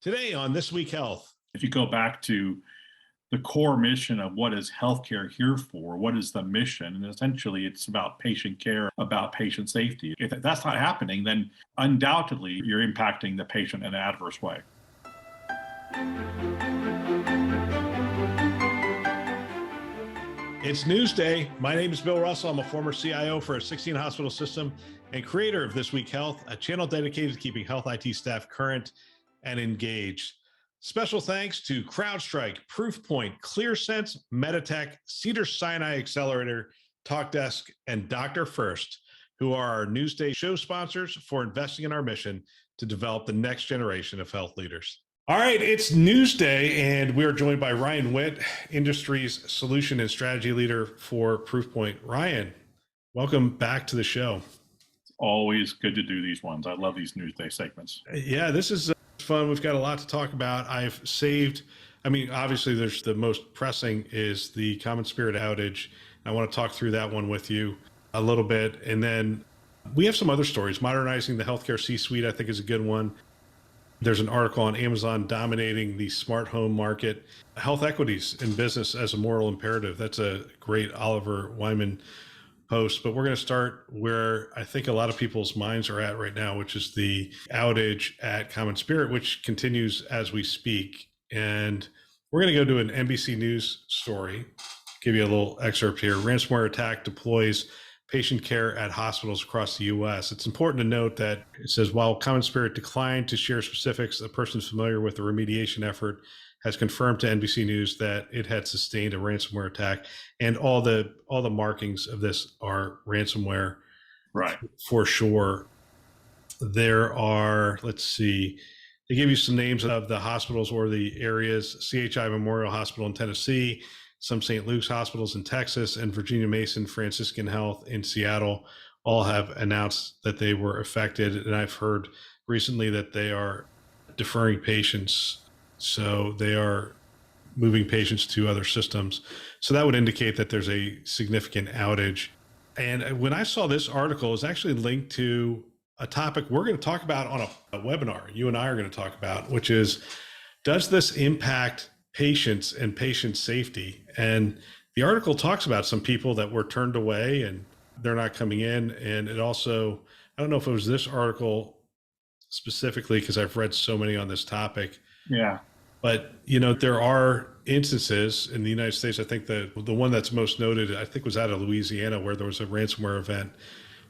Today on This Week Health. If you go back to the core mission of what is healthcare here for, what is the mission? And essentially it's about patient care, about patient safety. If that's not happening, then undoubtedly you're impacting the patient in an adverse way. It's Newsday. My name is Bill Russell. I'm a former CIO for a 16 hospital system and creator of This Week Health, a channel dedicated to keeping health IT staff current and engaged. Special thanks to CrowdStrike, Proofpoint, ClearSense, Meditech, Cedars-Sinai Accelerator, TalkDesk, and Dr. First, who are our Newsday show sponsors for investing in our mission to develop the next generation of health leaders. All right, it's Newsday, and we are joined by Ryan Witt, Industries Solution and Strategy Leader for Proofpoint. Ryan, welcome back to the show. It's always good to do these ones. I love these Newsday segments. Yeah, this is fun. We've got a lot to talk about. Obviously there's the most pressing is the CommonSpirit outage. I want to talk through that one with you a little bit. And then we have some other stories. Modernizing the healthcare C-suite, I think, is a good one. There's an article on Amazon dominating the smart home market. Health equities in business as a moral imperative. That's a great Oliver Wyman post, but we're going to start where I think a lot of people's minds are at right now, which is the outage at CommonSpirit, which continues as we speak. And we're going to go to an NBC News story, give you a little excerpt here. Ransomware attack deploys patient care at hospitals across the U.S. It's important to note that it says, while CommonSpirit declined to share specifics, a person familiar with the remediation effort has confirmed to NBC News that it had sustained a ransomware attack, and all the markings of this are ransomware, right? For sure. There are, let's see, they give you some names of the hospitals or the areas: CHI Memorial Hospital in Tennessee, some St. Luke's hospitals in Texas, and Virginia Mason Franciscan Health in Seattle all have announced that they were affected. And I've heard recently that they are deferring patients. So they are moving patients to other systems. So that would indicate that there's a significant outage. And when I saw this article, it's actually linked to a topic we're going to talk about on a webinar you and I are going to talk about, which is, does this impact patients and patient safety? And the article talks about some people that were turned away and they're not coming in. And it also, I don't know if it was this article specifically, because I've read so many on this topic. Yeah. But, there are instances in the United States. I think the one that's most noted, I think, was out of Louisiana, where there was a ransomware event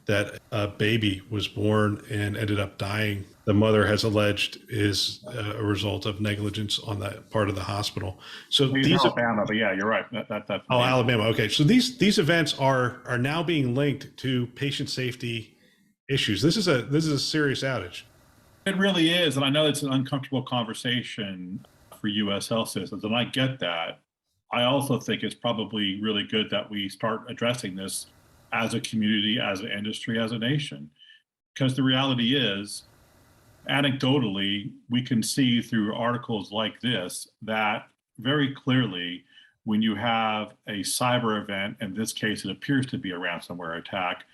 that a baby was born and ended up dying. The mother has alleged is a result of negligence on that part of the hospital. So these Alabama, but yeah, you're right. Alabama. Okay. So these events are now being linked to patient safety issues. This is a serious outage. It really is. And I know it's an uncomfortable conversation for U.S. health systems, and I get that. I also think it's probably really good that we start addressing this as a community, as an industry, as a nation. Because the reality is, anecdotally, we can see through articles like this that very clearly, when you have a cyber event, in this case, it appears to be a ransomware attack,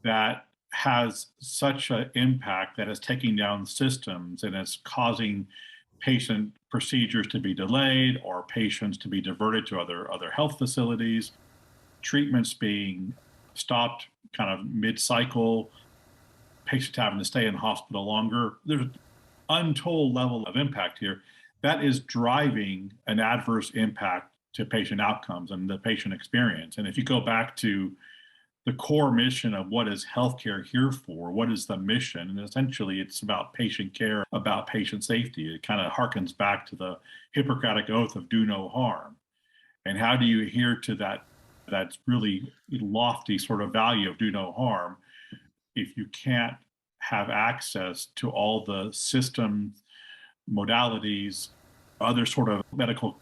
that has such an impact that it's taking down systems and it's causing patient procedures to be delayed or patients to be diverted to other health facilities, treatments being stopped kind of mid-cycle, patients having to stay in hospital longer. There's an untold level of impact here that is driving an adverse impact to patient outcomes and the patient experience. And if you go back to the core mission of what is healthcare here for, what is the mission? And essentially it's about patient care, about patient safety. It kind of harkens back to the Hippocratic oath of do no harm. And how do you adhere to that's really lofty sort of value of do no harm if you can't have access to all the systems, modalities, other sort of medical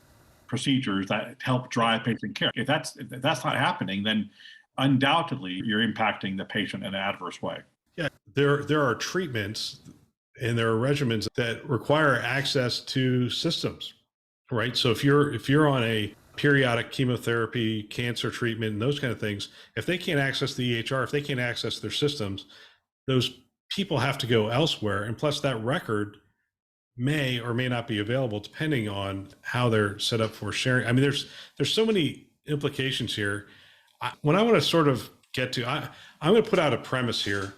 procedures that help drive patient care? If that's not happening, then undoubtedly you're impacting the patient in an adverse way. Yeah, there are treatments and there are regimens that require access to systems, right? So if you're on a periodic chemotherapy, cancer treatment, and those kind of things, if they can't access the EHR, if they can't access their systems, those people have to go elsewhere. And plus that record may or may not be available depending on how they're set up for sharing. I mean, there's so many implications here. When I want to sort of get to, I'm going to put out a premise here,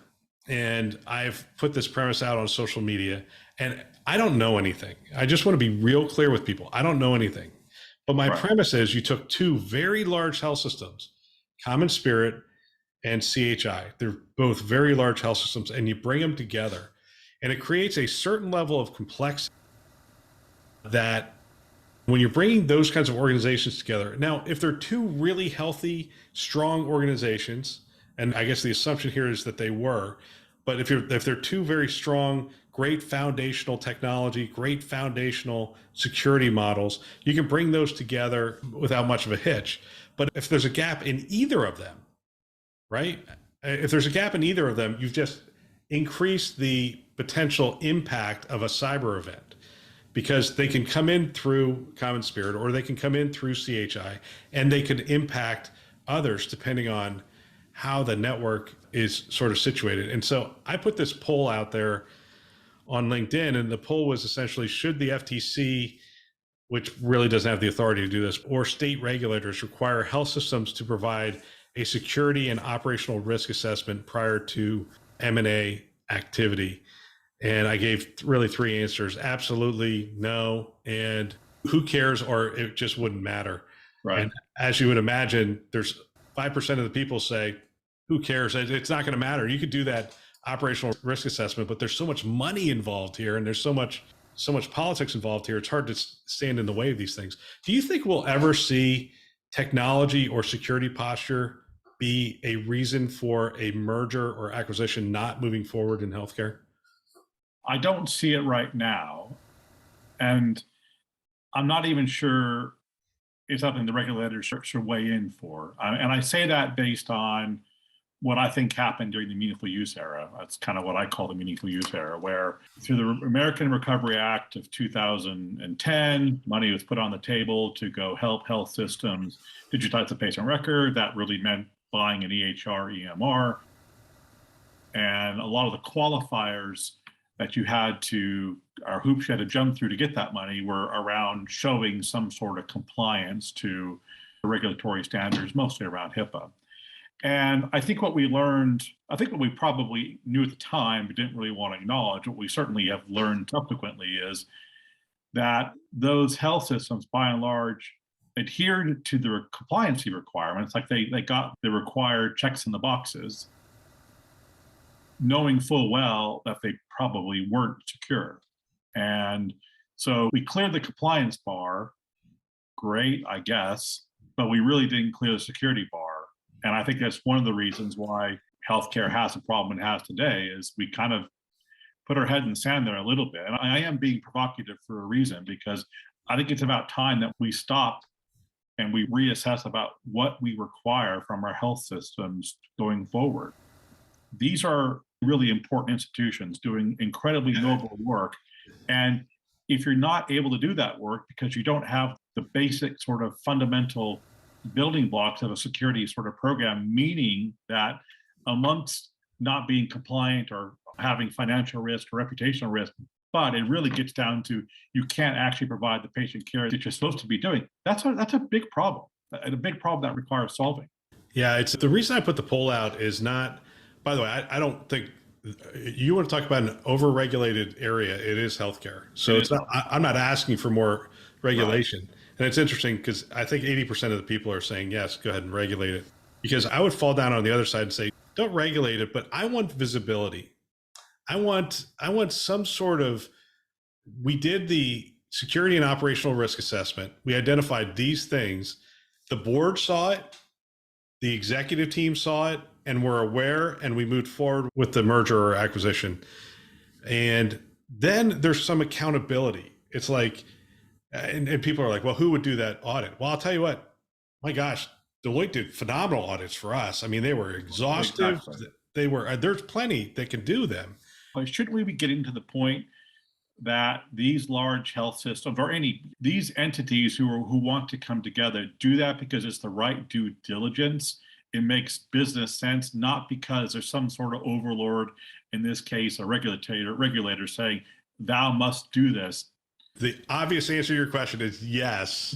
and I've put this premise out on social media, and I don't know anything. I just want to be real clear with people. I don't know anything. But my premise is you took two very large health systems, CommonSpirit and CHI. They're both very large health systems, and you bring them together, and it creates a certain level of complexity that when you're bringing those kinds of organizations together. Now, if they're two really healthy, strong organizations, and I guess the assumption here is that they were, but if they're two very strong, great foundational technology, great foundational security models, you can bring those together without much of a hitch. But if there's a gap in either of them, right? If there's a gap in either of them, you've just increased the potential impact of a cyber event, because they can come in through CommonSpirit or they can come in through CHI, and they can impact others depending on how the network is sort of situated. And so I put this poll out there on LinkedIn, and the poll was essentially, should the FTC, which really doesn't have the authority to do this, or state regulators require health systems to provide a security and operational risk assessment prior to M&A activity? And I gave really three answers: absolutely, no, and who cares, or it just wouldn't matter. Right. And as you would imagine, there's 5% of the people say, who cares? It's not going to matter. You could do that operational risk assessment, but there's so much money involved here, and there's so much politics involved here. It's hard to stand in the way of these things. Do you think we'll ever see technology or security posture be a reason for a merger or acquisition not moving forward in healthcare? I don't see it right now. And I'm not even sure it's something the regulators should weigh in for. And I say that based on what I think happened during the meaningful use era. That's kind of what I call the meaningful use era, where through the American Recovery Act of 2010, money was put on the table to go help health systems digitize the patient record. That really meant buying an EHR, EMR. And a lot of the qualifiers that you had to, or hoops you had to jump through to get that money, were around showing some sort of compliance to the regulatory standards, mostly around HIPAA. And I think what we learned, I think what we probably knew at the time but didn't really want to acknowledge, what we certainly have learned subsequently, is that those health systems, by and large, adhered to the compliancy requirements. Like they got the required checks in the boxes, knowing full well that they probably weren't secure. And so we cleared the compliance bar, great, I guess, but we really didn't clear the security bar. And I think that's one of the reasons why healthcare has the problem it has today, is we kind of put our head in the sand there a little bit. And I am being provocative for a reason, because I think it's about time that we stop and we reassess about what we require from our health systems going forward. These are really important institutions doing incredibly noble work. And if you're not able to do that work because you don't have the basic sort of fundamental building blocks of a security sort of program, meaning that amongst not being compliant or having financial risk or reputational risk, but it really gets down to you can't actually provide the patient care that you're supposed to be doing. That's a big problem, and a big problem that requires solving. Yeah, it's the reason I put the poll out is not, by the way, I don't think you want to talk about an over-regulated area. It is healthcare. So it's not, I'm not asking for more regulation. Right. And it's interesting because I think 80% of the people are saying, yes, go ahead and regulate it. Because I would fall down on the other side and say, don't regulate it, but I want visibility. I want some sort of, we did the security and operational risk assessment. We identified these things. The board saw it. The executive team saw it, and we're aware, and we moved forward with the merger or acquisition. And then there's some accountability. It's like, and people are like, well, who would do that audit? Well, I'll tell you what, my gosh, Deloitte did phenomenal audits for us. I mean, they were exhaustive. Exactly. They were, there's plenty that can do them. Shouldn't we be getting to the point that these large health systems, or these entities who want to come together, do that because it's the right due diligence? It makes business sense, not because there's some sort of overlord, in this case, a regulator saying, thou must do this? The obvious answer to your question is yes.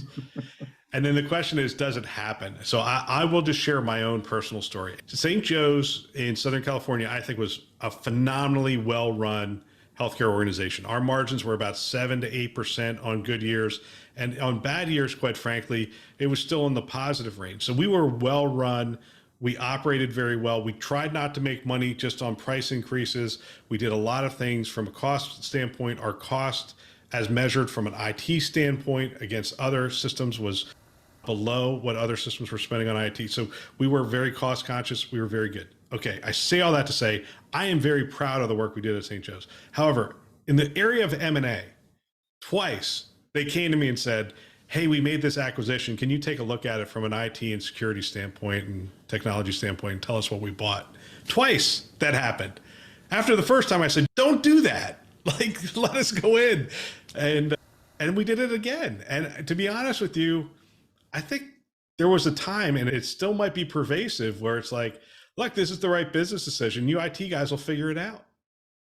And then the question is, does it happen? So I will just share my own personal story. St. Joe's in Southern California, I think, was a phenomenally well-run healthcare organization. Our margins were about 7 to 8% on good years. And on bad years, quite frankly, it was still in the positive range. So we were well-run. We operated very well. We tried not to make money just on price increases. We did a lot of things from a cost standpoint. Our cost as measured from an IT standpoint against other systems was below what other systems were spending on IT. So we were very cost conscious. We were very good. Okay, I say all that to say, I am very proud of the work we did at St. Joe's. However, in the area of M&A, twice they came to me and said, hey, we made this acquisition. Can you take a look at it from an IT and security standpoint and technology standpoint and tell us what we bought? Twice that happened. After the first time I said, don't do that. Like, let us go in. And we did it again. And to be honest with you, I think there was a time, and it still might be pervasive, where it's like, look, this is the right business decision. You IT guys will figure it out.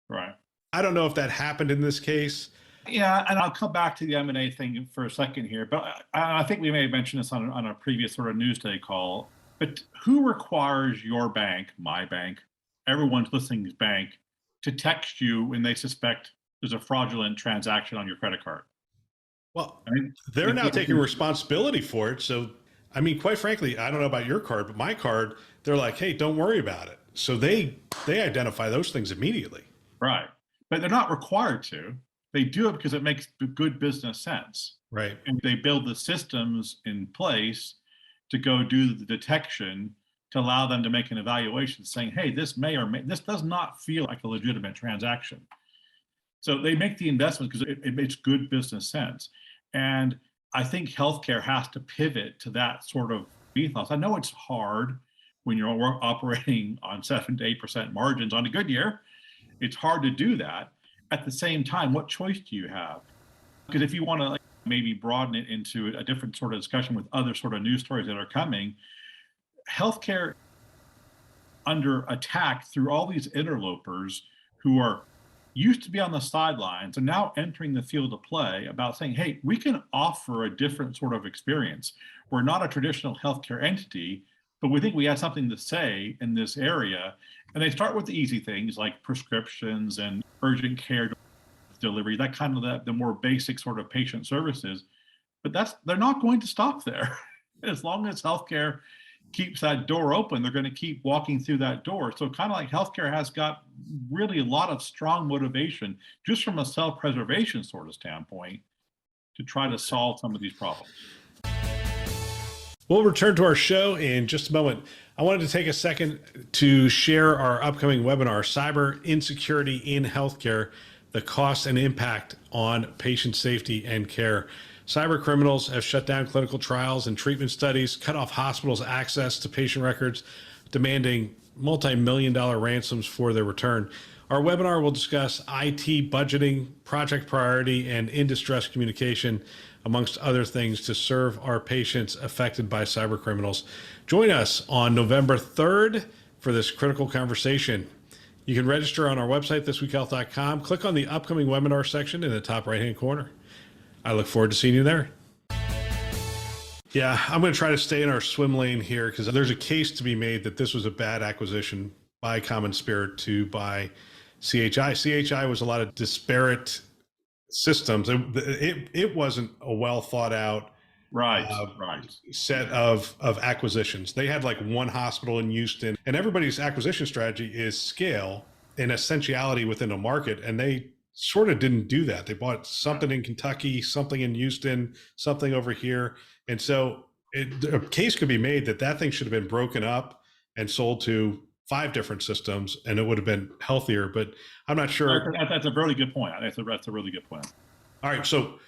Right. I don't know if that happened in this case. Yeah, and I'll come back to the M&A thing for a second here, but I think we may have mentioned this on a previous sort of Newsday call, but who requires your bank, my bank, everyone's listening's bank, to text you when they suspect there's a fraudulent transaction on your credit card? Well, they're now taking responsibility for it. So, I mean, quite frankly, I don't know about your card, but my card, they're like, hey, don't worry about it. So they identify those things immediately. Right. But they're not required to. They do it because it makes good business sense. Right. And they build the systems in place to go do the detection to allow them to make an evaluation saying, hey, this may or may, this does not feel like a legitimate transaction. So they make the investment because it makes good business sense. And I think healthcare has to pivot to that sort of ethos. I know it's hard when you're operating on 7 to 8% margins on a good year. It's hard to do that. At the same time, what choice do you have? Because if you want to maybe broaden it into a different sort of discussion with other sort of news stories that are coming, healthcare under attack through all these interlopers who are used to be on the sidelines and now entering the field of play about saying, hey, we can offer a different sort of experience. We're not a traditional healthcare entity, but we think we have something to say in this area. And they start with the easy things like prescriptions and urgent care delivery, that kind of the more basic sort of patient services. But they're not going to stop there. As long as healthcare keeps that door open, they're going to keep walking through that door. So kind of like healthcare has got really a lot of strong motivation just from a self-preservation sort of standpoint to try to solve some of these problems. We'll return to our show in just a moment. I wanted to take a second to share our upcoming webinar, Cyber Insecurity in Healthcare, the Cost and Impact on Patient Safety and Care. Cyber criminals have shut down clinical trials and treatment studies, cut off hospitals' access to patient records, demanding multi-million-dollar ransoms for their return. Our webinar will discuss IT budgeting, project priority, and in-distress communication, amongst other things, to serve our patients affected by cyber criminals. Join us on November 3rd for this critical conversation. You can register on our website, thisweekhealth.com. Click on the upcoming webinar section in the top right-hand corner. I look forward to seeing you there. Yeah, I'm going to try to stay in our swim lane here because there's a case to be made that this was a bad acquisition by CommonSpirit to buy CHI. CHI was a lot of disparate systems. It wasn't a well thought out set of acquisitions. They had like one hospital in Houston, and everybody's acquisition strategy is scale and essentiality within a market. And they sort of didn't do that. They bought something in Kentucky, something in Houston, something over here. And so a case could be made that thing should have been broken up and sold to 5 different systems, and it would have been healthier, but I'm not sure. That's a really good point. That's a really good point. All right. So,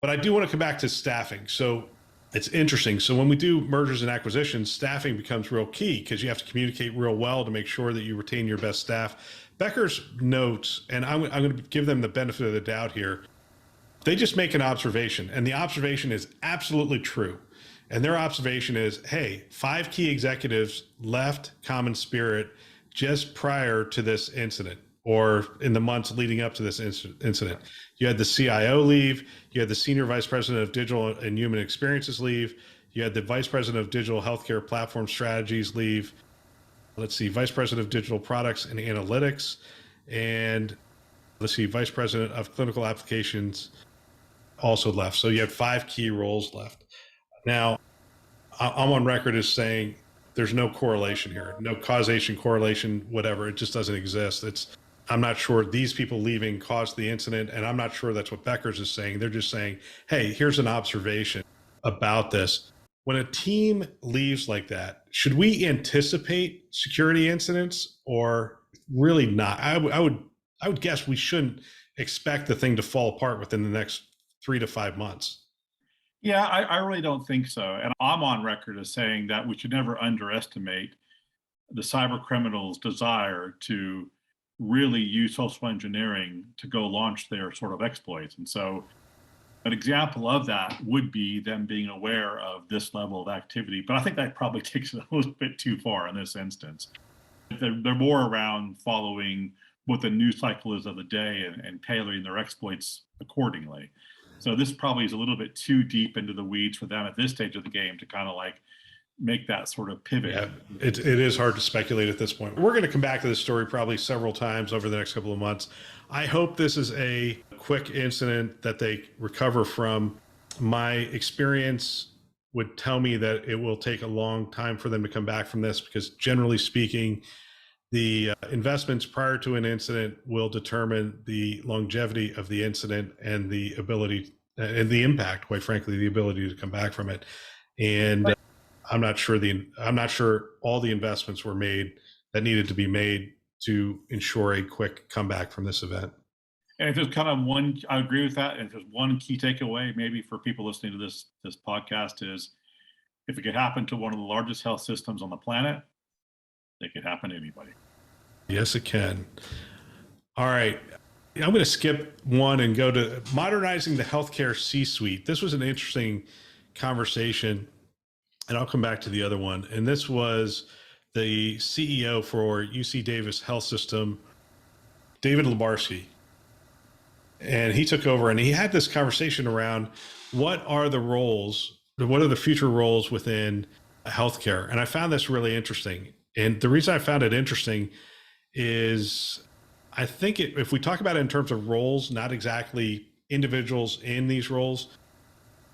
but I do want to come back to staffing. So it's interesting. So when we do mergers and acquisitions, staffing becomes real key because you have to communicate real well to make sure that you retain your best staff. Becker's notes, and I'm going to give them the benefit of the doubt here. They just make an observation, and the observation is absolutely true. And their observation is, hey, 5 key executives left CommonSpirit just prior to this incident, or in the months leading up to this incident. You had the CIO leave, you had the Senior Vice President of Digital and Human Experiences leave, you had the Vice President of Digital Healthcare Platform Strategies leave, let's see, Vice President of Digital Products and Analytics, and let's see, Vice President of Clinical Applications also left. So you had 5 key roles left. Now, I'm on record as saying there's no correlation here, no causation, correlation, whatever. It just doesn't exist. I'm not sure these people leaving caused the incident, and I'm not sure that's what Becker's is saying. They're just saying, hey, here's an observation about this. When a team leaves like that, should we anticipate security incidents or really not? I would guess we shouldn't expect the thing to fall apart within the next 3 to 5 months. Yeah, I really don't think so. And I'm on record as saying that we should never underestimate the cyber criminals' desire to really use social engineering to go launch their sort of exploits. And so an example of that would be them being aware of this level of activity. But I think that probably takes it a little bit too far in this instance. They're more around following what the news cycle is of the day and tailoring their exploits accordingly. So this probably is a little bit too deep into the weeds for them at this stage of the game to kind of like make that sort of pivot. Yeah, it is hard to speculate at this point. We're going to come back to this story probably several times over the next couple of months. I hope this is a quick incident that they recover from. My experience would tell me that it will take a long time for them to come back from this, because generally speaking, the investments prior to an incident will determine the longevity of the incident and the ability and the impact, quite frankly, the ability to come back from it. And I'm not sure all the investments were made that needed to be made to ensure a quick comeback from this event. And if there's kind of one, I agree with that. And if there's one key takeaway, maybe for people listening to this podcast, is if it could happen to one of the largest health systems on the planet, it could happen to anybody. Yes, it can. All right. I'm going to skip one and go to modernizing the healthcare C-suite. This was an interesting conversation, and I'll come back to the other one. And this was the CEO for UC Davis Health System, David Lebarsky. And he took over and he had this conversation around what are the future roles within healthcare. And I found this really interesting. And the reason I found it interesting is I think if we talk about it in terms of roles, not exactly individuals in these roles,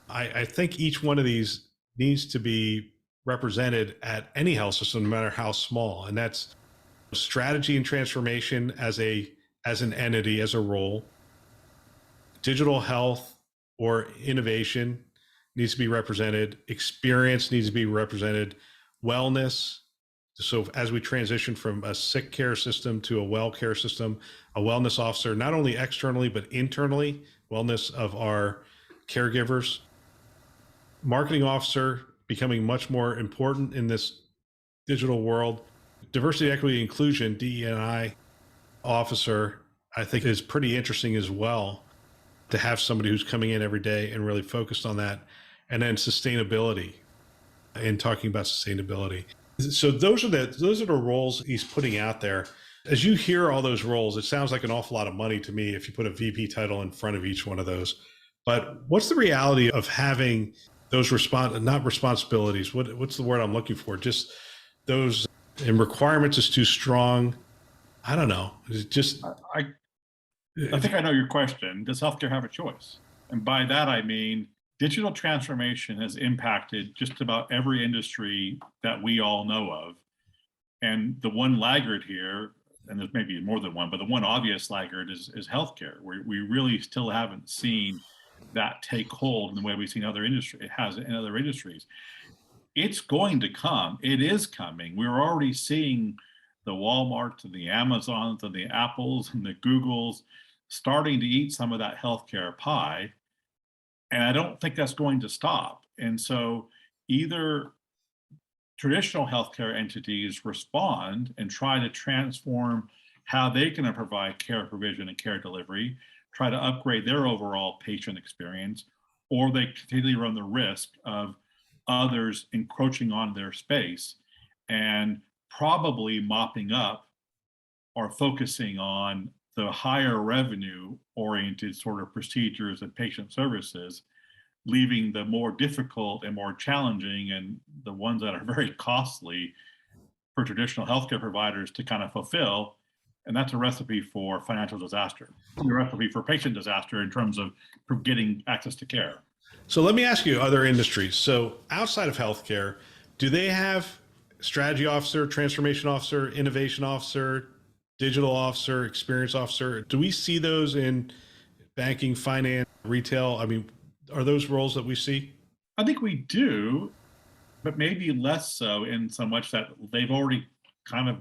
I think each one of these needs to be represented at any health system, no matter how small. And that's strategy and transformation as an entity, as a role. Digital health or innovation needs to be represented. Experience needs to be represented. Wellness. So as we transition from a sick care system to a well care system, a wellness officer, not only externally, but internally, wellness of our caregivers. Marketing officer becoming much more important in this digital world. Diversity, equity, inclusion, DE&I officer, I think is pretty interesting as well, to have somebody who's coming in every day and really focused on that. And then sustainability, and talking about sustainability. So those are the roles he's putting out there. As you hear all those roles, it sounds like an awful lot of money to me if you put a VP title in front of each one of those. But what's the reality of having those not responsibilities? What's the word I'm looking for? Just those, and requirements is too strong. I don't know. It's just. I think I know your question. Does healthcare have a choice? And by that, I mean, digital transformation has impacted just about every industry that we all know of. And the one laggard here, and there's maybe more than one, but the one obvious laggard is healthcare, where we really still haven't seen that take hold in the way we've seen it has in other industries. It's going to come. It is coming. We're already seeing the Walmarts and the Amazons and the Apples and the Googles starting to eat some of that healthcare pie. And I don't think that's going to stop. And so either traditional healthcare entities respond and try to transform how they can provide care provision and care delivery, try to upgrade their overall patient experience, or they continually run the risk of others encroaching on their space and probably mopping up are focusing on the higher revenue oriented sort of procedures and patient services, leaving the more difficult and more challenging and the ones that are very costly for traditional healthcare providers to kind of fulfill. And that's a recipe for financial disaster, a recipe for patient disaster in terms of getting access to care. So let me ask you other industries. So outside of healthcare, do they have strategy officer, transformation officer, innovation officer, digital officer, experience officer? Do we see those in banking, finance, retail? I mean, are those roles that we see? I think we do, but maybe less so in so much that they've already kind of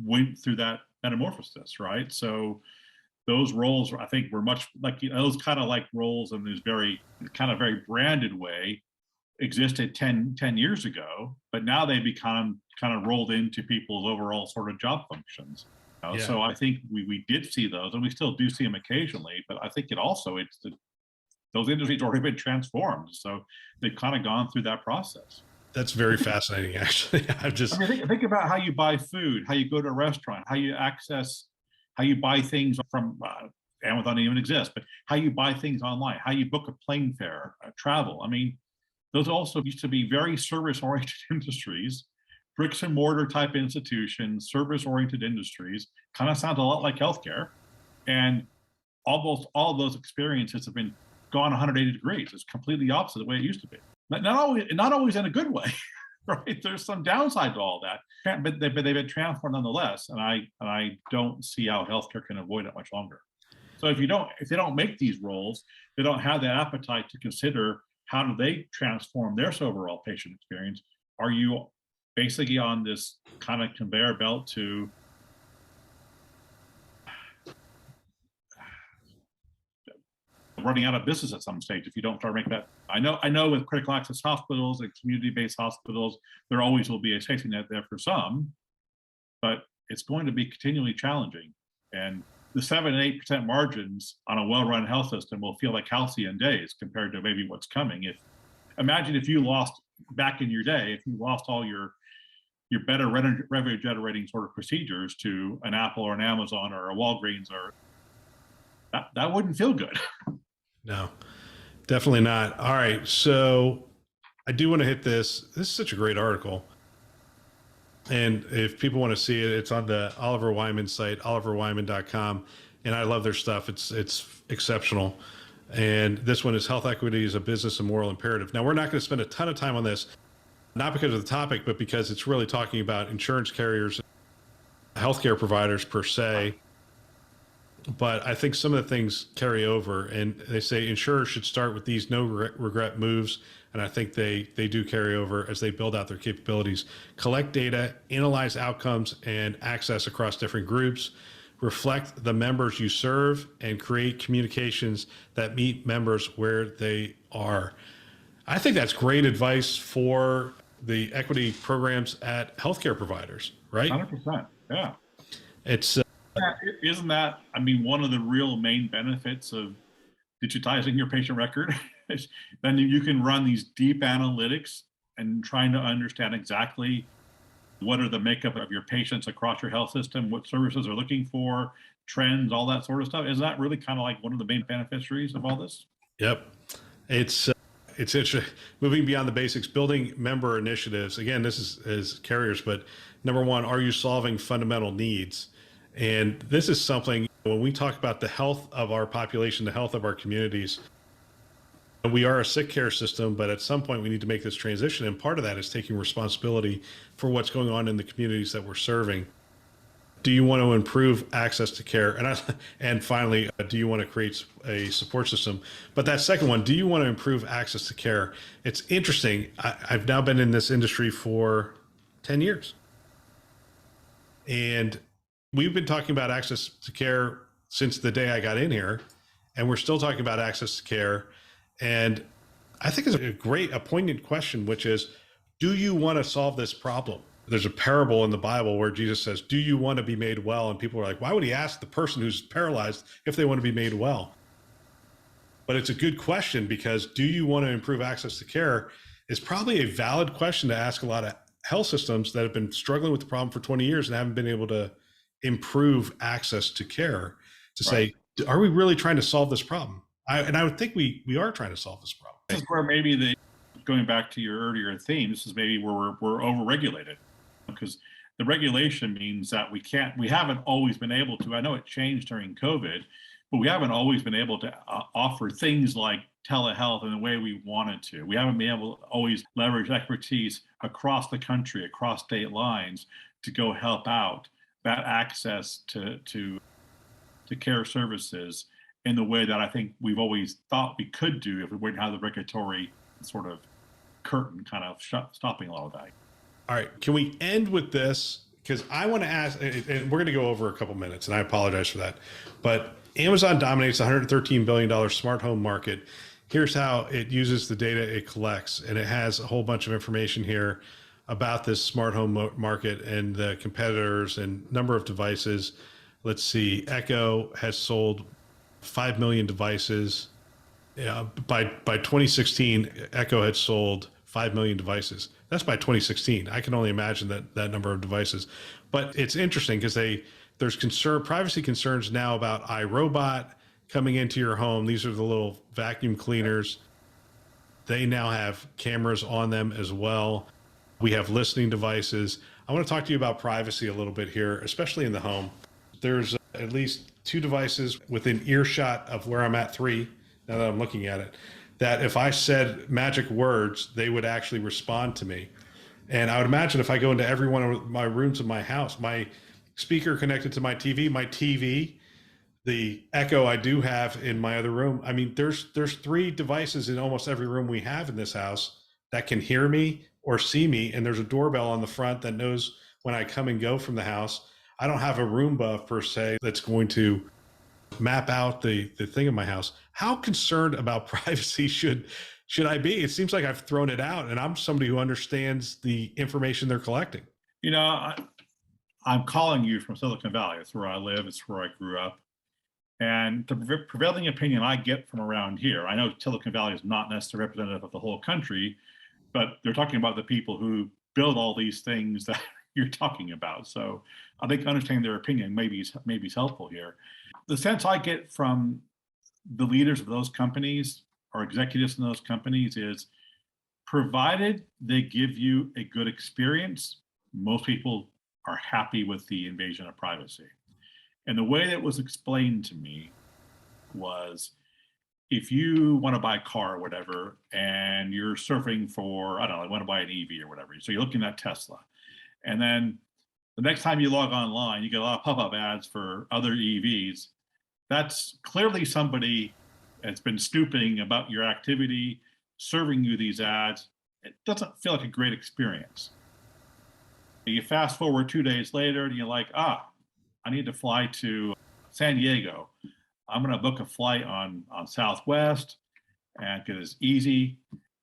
went through that metamorphosis, right? So those roles, I think, were much like, those kind of like roles in this very branded way existed 10 years ago, but now they become kind of rolled into people's overall sort of job functions. Yeah. So I think we did see those, and we still do see them occasionally, but I think those industries already been transformed. So they've kind of gone through that process. That's very fascinating, actually. I mean, think about how you buy food, how you go to a restaurant, how you buy things from Amazon doesn't even exist, but how you buy things online, how you book a plane fare, travel. I mean, those also used to be very service-oriented industries, bricks and mortar type institutions, service-oriented industries. Kind of sounds a lot like healthcare, and almost all of those experiences have been gone 180 degrees. It's completely opposite the way it used to be. Not always in a good way, right? There's some downside to all that, but they've been transformed nonetheless. And I don't see how healthcare can avoid it much longer. So if they don't make these roles, they don't have that appetite to consider how do they transform their overall patient experience. Are you basically on this kind of conveyor belt to running out of business at some stage if you don't start making that? I know with critical access hospitals and community-based hospitals, there always will be a safety net there for some, but it's going to be continually challenging. And the 7 and 8% margins on a well-run health system will feel like halcyon days compared to maybe what's coming. Imagine if you lost back in your day, if you lost all your better revenue generating sort of procedures to an Apple or an Amazon or a Walgreens, or that wouldn't feel good. No, definitely not. All right. So I do want to hit this. This is such a great article. And if people want to see it, it's on the Oliver Wyman site, oliverwyman.com. And I love their stuff. It's exceptional. And this one is Health Equity is a Business and Moral Imperative. Now, we're not going to spend a ton of time on this, not because of the topic, but because it's really talking about insurance carriers, healthcare providers per se. But I think some of the things carry over, and they say insurers should start with these no regret moves. And I think they do carry over as they build out their capabilities. Collect data, analyze outcomes and access across different groups, reflect the members you serve, and create communications that meet members where they are. I think that's great advice for the equity programs at healthcare providers, right? 100%. Yeah. It's isn't that, I mean, one of the real main benefits of digitizing your patient record? Then you can run these deep analytics and trying to understand exactly what are the makeup of your patients across your health system, what services are looking for, trends, all that sort of stuff. Is that really kind of like one of the main beneficiaries of all this? Yep. It's interesting. Moving beyond the basics, building member initiatives. Again, this is carriers, but number one, are you solving fundamental needs? And this is something, when we talk about the health of our population, the health of our communities, we are a sick care system, but at some point we need to make this transition. And part of that is taking responsibility for what's going on in the communities that we're serving. Do you want to improve access to care? And finally, do you want to create a support system? But that second one, do you want to improve access to care? It's interesting. I've now been in this industry for 10 years. And we've been talking about access to care since the day I got in here, and we're still talking about access to care. And I think it's a poignant question, which is, do you want to solve this problem? There's a parable in the Bible where Jesus says, do you want to be made well? And people are like, why would he ask the person who's paralyzed if they want to be made well? But it's a good question, because do you want to improve access to care is probably a valid question to ask a lot of health systems that have been struggling with the problem for 20 years and haven't been able to improve access to care to Right. say, are we really trying to solve this problem? And I would think we are trying to solve this problem. This is where maybe going back to your earlier theme, this is maybe where we're overregulated, because the regulation means that we haven't always been able to, I know it changed during COVID, but we haven't always been able to offer things like telehealth in the way we wanted to. We haven't been able to always leverage expertise across the country, across state lines, to go help out that access to care services in the way that I think we've always thought we could do if we wouldn't have the regulatory sort of curtain kind of stopping a lot of that. All right, can we end with this? Because I want to ask, and we're going to go over a couple minutes, and I apologize for that, but Amazon dominates the $113 billion smart home market. Here's how it uses the data it collects, and it has a whole bunch of information here about this smart home market and the competitors and number of devices. Let's see, Echo has sold 5 million devices. By 2016, Echo had sold 5 million devices. That's by 2016. I can only imagine that number of devices. But it's interesting because there's privacy concerns now about iRobot coming into your home. These are the little vacuum cleaners. They now have cameras on them as well. We have listening devices. I want to talk to you about privacy a little bit here, especially in the home. There's at least 2 devices within earshot of where I'm at, 3, now that I'm looking at it, that if I said magic words, they would actually respond to me. And I would imagine if I go into every one of my rooms of my house, my speaker connected to my TV, the Echo I do have in my other room. I mean, there's 3 devices in almost every room we have in this house that can hear me or see me. And there's a doorbell on the front that knows when I come and go from the house. I don't have a Roomba per se that's going to map out the thing in my house. How concerned about privacy should I be? It seems like I've thrown it out, and I'm somebody who understands the information they're collecting. You know, I'm calling you from Silicon Valley. It's where I live. It's where I grew up. And the prevailing opinion I get from around here, I know Silicon Valley is not necessarily representative of the whole country, but they're talking about the people who build all these things that you're talking about. So I think understanding their opinion maybe is helpful here. The sense I get from the leaders of those companies or executives in those companies is, provided they give you a good experience, most people are happy with the invasion of privacy. And the way that was explained to me was, if you want to buy a car or whatever, and you're surfing for, I don't know, I want to buy an EV or whatever. So you're looking at Tesla. And then the next time you log online, you get a lot of pop-up ads for other EVs. That's clearly somebody that's been snooping about your activity, serving you these ads. It doesn't feel like a great experience. You fast forward 2 days later, and you're like, I need to fly to San Diego. I'm going to book a flight on Southwest, and because it's easy,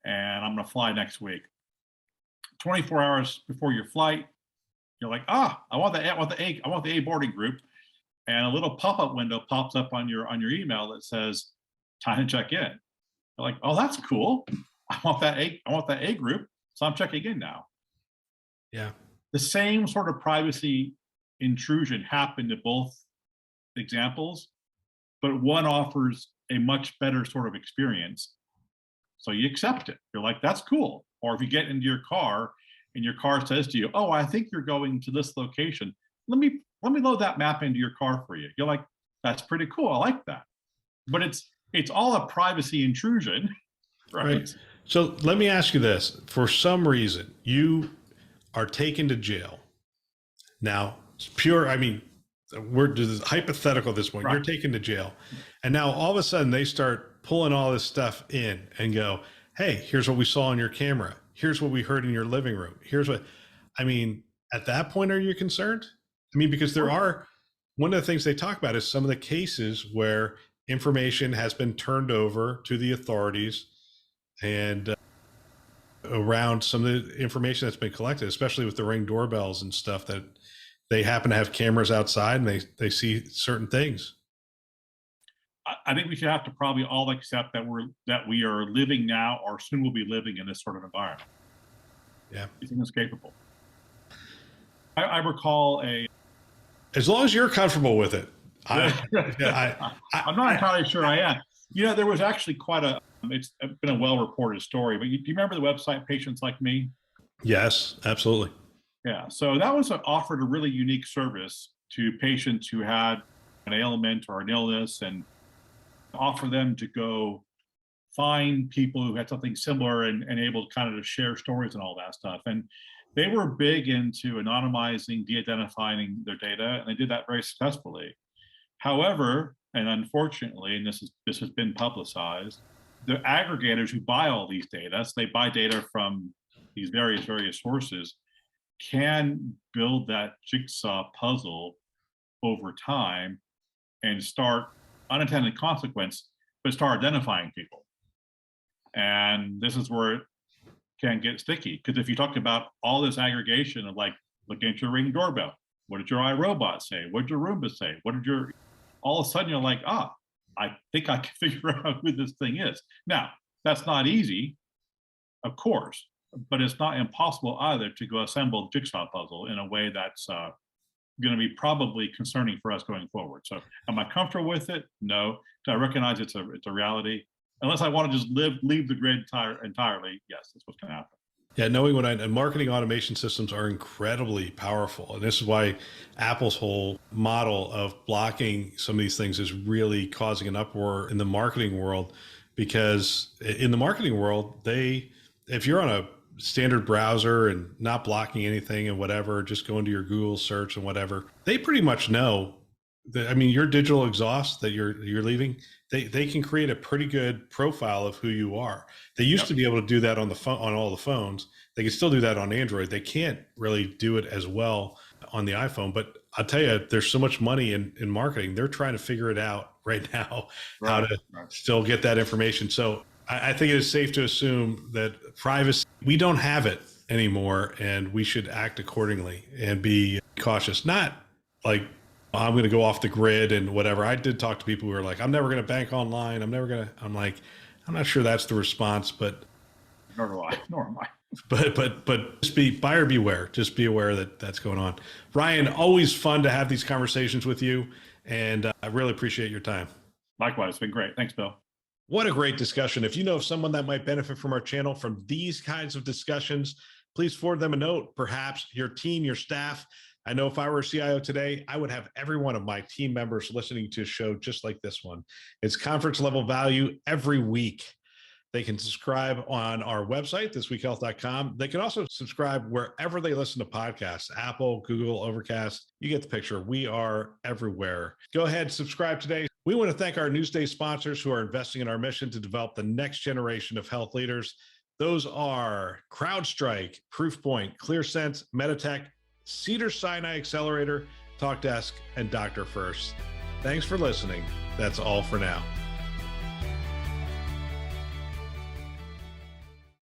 and I'm going to fly next week. 24 hours before your flight, you're like, I want the A boarding group, and a little pop-up window pops up on your email that says, time to check in. You're like, oh, that's cool. I want that A group, so I'm checking in now. Yeah. The same sort of privacy intrusion happened in both examples, but one offers a much better sort of experience. So you accept it. You're like, that's cool. Or if you get into your car and your car says to you, oh, I think you're going to this location. Let me load that map into your car for you. You're like, that's pretty cool. I like that. But it's all a privacy intrusion, right? So let me ask you this. For some reason, you are taken to jail. Now, it's pure, I mean, we're just hypothetical at this point. Right. You're taken to jail. And now all of a sudden they start pulling all this stuff in and go, hey, here's what we saw on your camera. Here's what we heard in your living room. Here's what, I mean, at that point, are you concerned? I mean, because one of the things they talk about is some of the cases where information has been turned over to the authorities and around some of the information that's been collected, especially with the Ring doorbells and stuff, that they happen to have cameras outside and they see certain things. I think we should have to probably all accept that we are living now, or soon will be living, in this sort of environment. Yeah. It's inescapable. I recall As long as you're comfortable with it. I'm not entirely sure I am. There was actually it's been a well-reported story, but do you remember the website Patients Like Me? Yes, absolutely. Yeah, so that was offered a really unique service to patients who had an ailment or an illness, and offer them to go find people who had something similar and able kind of to share stories and all that stuff. And they were big into anonymizing, de-identifying their data, and they did that very successfully. However, and unfortunately, and this has been publicized, the aggregators who buy all these data, so they buy data from these various sources, can build that jigsaw puzzle over time and start unintended consequence, but start identifying people. And this is where it can get sticky, because if you talk about all this aggregation of like looking at your Ring doorbell, what did your iRobot say? What did your Roomba say? All of a sudden you're like, I think I can figure out who this thing is. Now, that's not easy, of course, but it's not impossible either to go assemble the jigsaw puzzle in a way that's going to be probably concerning for us going forward. So am I comfortable with it? No. Do I recognize it's a reality? Unless I want to just leave the grid entirely, yes, that's what's going to happen. Yeah, knowing and marketing automation systems are incredibly powerful. And this is why Apple's whole model of blocking some of these things is really causing an uproar in the marketing world, because in the marketing world, if you're on a standard browser and not blocking anything and whatever, just going to your Google search and whatever, they pretty much know that, your digital exhaust that you're leaving, they can create a pretty good profile of who you are. They used to be able to do that on the phone, on all the phones. They can still do that on Android. They can't really do it as well on the iPhone, but I'll tell you, there's so much money in marketing. They're trying to figure it out right now, how to still get that information. So I think it is safe to assume that privacy, we don't have it anymore, and we should act accordingly and be cautious. Not like, I'm going to go off the grid and whatever. I did talk to people who were like, I'm never going to bank online. I'm like, I'm not sure that's the response, but nor am I. But just buyer beware. Just be aware that that's going on. Ryan, always fun to have these conversations with you, and I really appreciate your time. Likewise, it's been great. Thanks, Bill. What a great discussion. If you know of someone that might benefit from our channel from these kinds of discussions, please forward them a note, perhaps your team, your staff. I know if I were a CIO today, I would have every one of my team members listening to a show just like this one. It's conference level value every week. They can subscribe on our website, thisweekhealth.com. They can also subscribe wherever they listen to podcasts, Apple, Google, Overcast. You get the picture. We are everywhere. Go ahead, subscribe today. We want to thank our Newsday sponsors who are investing in our mission to develop the next generation of health leaders. Those are CrowdStrike, Proofpoint, ClearSense, Meditech, Cedars-Sinai Accelerator, TalkDesk, and Dr. First. Thanks for listening. That's all for now.